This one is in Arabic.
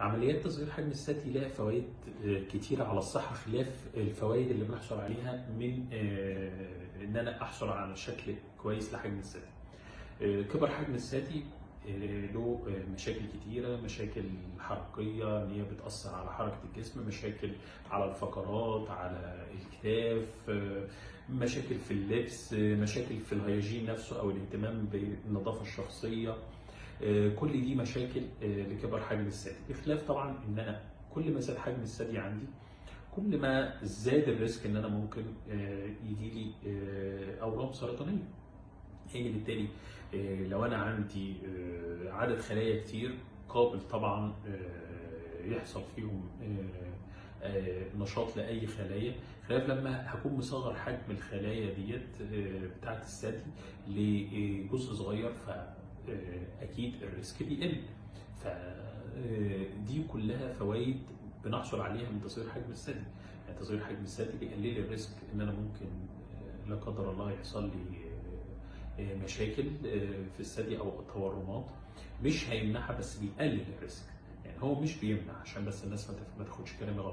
عمليات تصغير حجم الثدي لها فوائد كتيرة على الصحة، خلاف الفوائد اللي بنحصل عليها من إن أنا أحصل على شكل كويس لحجم الثدي. كبر حجم الثدي له مشاكل كتيرة، مشاكل حركية إن هي بتأثر على حركة الجسم، مشاكل على الفقرات، على الكتاف، مشاكل في اللبس، مشاكل في الهيجين نفسه أو الاهتمام بالنظافة الشخصية. كل دي مشاكل لكبر حجم الثدي، بخلاف طبعا ان انا كل ما زاد حجم الثدي عندي كل ما زاد الريسك ان انا ممكن يجي لي اورام سرطانيه. هي بالتالي لو انا عندي عدد خلايا كتير قابل طبعا يحصل فيهم نشاط لاي خلايا، خلاف لما هكون مصغر حجم الخلايا ديت بتاعت الثدي لجزء صغير، فاكيد الريسك بيقل. فدي كلها فوائد بنحصل عليها من تصغير حجم الثدي. يعني تصغير حجم الثدي بيقلل الريسك ان انا ممكن لا قدر الله يحصل لي مشاكل في الثدي او تورمات. مش هيمنعها بس بيقلل الريسك، يعني هو مش بيمنع، عشان بس الناس ما تاخدش كلامي غلط.